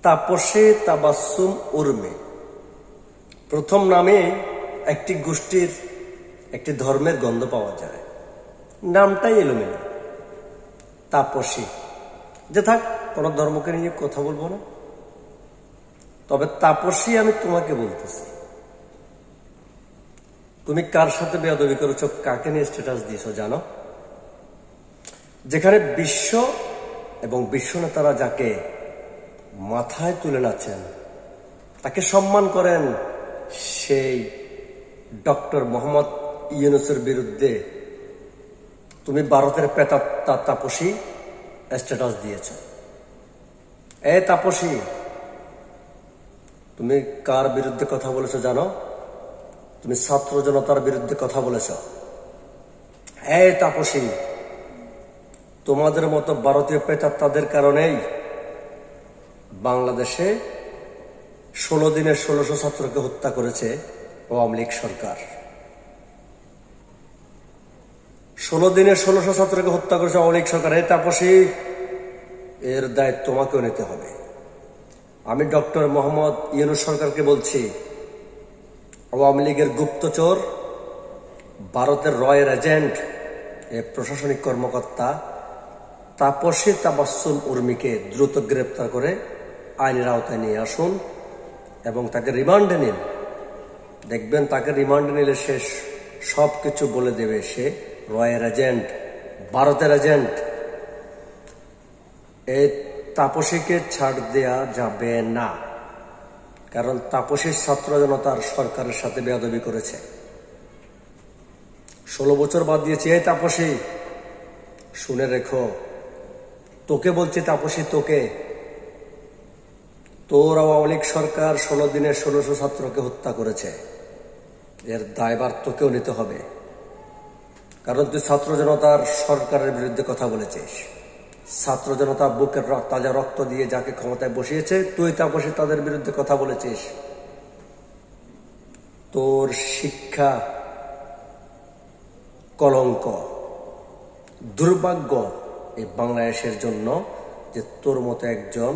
তাপসে তাবাসসুম উর্মে। প্রথম নামে একটি গোষ্ঠীর, একটি ধর্মের গন্ধ পাওয়া যায়। নামটাই এলোমেলো, তাপসী। যে থাক, কোনো ধর্মকে নিয়ে কথা বলবো না। তবে তাপসী আমি তোমাকে বলতেছি, তুমি কার সাথে বেয়াদবি করেছো, কাকে নিয়ে স্ট্যাটাস দিয়েছো জানো? যেখানে বিশ্ব এবং বিশ্ব নেতারা যাকে মাথায় তুলে নাচেন, তাকে সম্মান করেন, সেই ডক্টর মোহাম্মদ ইউনূসের বিরুদ্ধে তুমি ভারতের প্রেতাত্মা তাপসী স্ট্যাটাস দিয়েছ। তাপসী, তুমি কার বিরুদ্ধে কথা বলেছো জানো? তুমি ছাত্র জনতার বিরুদ্ধে কথা বলেছ। তাপসী, তোমাদের মতো ভারতীয় প্রেতাত্মাদের কারণেই বাংলাদেশে 16 দিনে 1600 ছাত্রকে হত্যা করেছে আওয়ামী লীগ সরকার। 16 দিনে 1600 ছাত্রকে হত্যা করেছে আওয়ামী লীগ সরকার। তাপসী, এর দায়িত্ব তোমাকেও নিতে হবে। আমি ডক্টর মোহাম্মদ ইউনূস সরকারকে বলছি, আওয়ামী লীগের গুপ্তচর, ভারতের রয়ের এজেন্ট, প্রশাসনিক কর্মকর্তা তাপসে তাবাসসুম উর্মিকে দ্রুত গ্রেপ্তার করে আইনের আওতায় নিয়ে আসুন এবং তাকে রিমান্ডে নিন। দেখবেন তাকে রিমান্ডে নিলে সে সবকিছু বলে দেবে। সে রয়ের এজেন্ট, ভারতের এজেন্ট। এই তাপসীকে ছাড় দেয়া যাবে না, কারণ তাপসীর ছাত্র জনতার সরকারের সাথে বেয়াদবি করেছে। 16 বছর বাদ দিয়েছে। তাপসী, শুনে রেখো, তোকে বলছি তাপসী, তোকে, তোর আওয়ামী লীগ সরকার 16 দিনে 1600 ছাত্রকে হত্যা করেছে। এর দায়ভার তোকেও নিতে হবে, কারণ তুই ছাত্র জনতার সরকারের বিরুদ্ধে কথা বলেছিস। ছাত্র জনতা বুকের তাজা রক্ত দিয়ে যাকে ক্ষমতায় বসিয়েছে, তুই তাপসী তাদের বিরুদ্ধে কথা বলেছিস। তোর শিক্ষা কলঙ্ক, দুর্ভাগ্য এই বাংলাদেশের জন্য যে তোর মতো একজন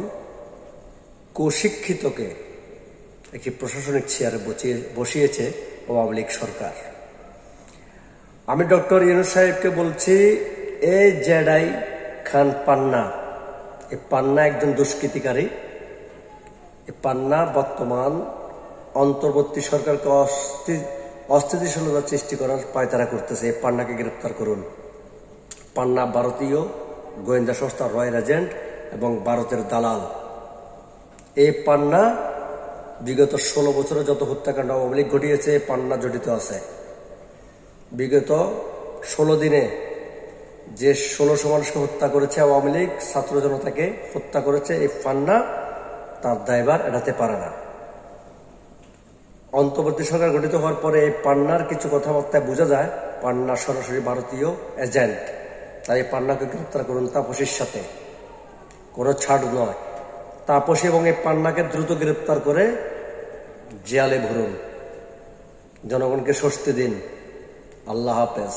কুশিক্ষিতকে একটি প্রশাসনিক চেয়ারে বসিয়েছে আওয়ামী লীগ সরকার। আমি ডক্টর ইউনূস সাহেবকে বলছি, জেডাই খান পান্না, এই পান্না একজন দুষ্কৃতিকারী। এই পান্না বর্তমান অন্তর্বর্তী সরকারকে অস্থিতিশীলতা সৃষ্টি করার পায়তারা করতেছে। এই পান্নাকে গ্রেপ্তার করুন। পান্না ভারতীয় গোয়েন্দা সংস্থা রয়ের এজেন্ট এবং ভারতের দালাল। এই পান্না বিগত 16 বছরে যত হত্যাকাণ্ড আওয়ামী লীগ ঘটিয়েছে, পান্না জড়িত আছে। বিগত 16 দিনে যে 1600 মানুষকে হত্যা করেছে আওয়ামী লীগ, ছাত্র জনতাকে হত্যা করেছে, এই পান্না তার দায়ভার এড়াতে পারে না। অন্তর্বর্তী সরকার গঠিত হওয়ার পরে এই পান্নার কিছু কথাবার্তায় বোঝা যায় পান্না সরাসরি ভারতীয় এজেন্ট। তাই এই পান্নাকে গ্রেপ্তার করুন তাপসীর সাথে, কোনো ছাড় নয়। তাপসী এবং এই পান্নাকে দ্রুত গ্রেপ্তার করে জেলে ভরুন, জনগণকে স্বস্তি দিন। আল্লাহ হাফেজ।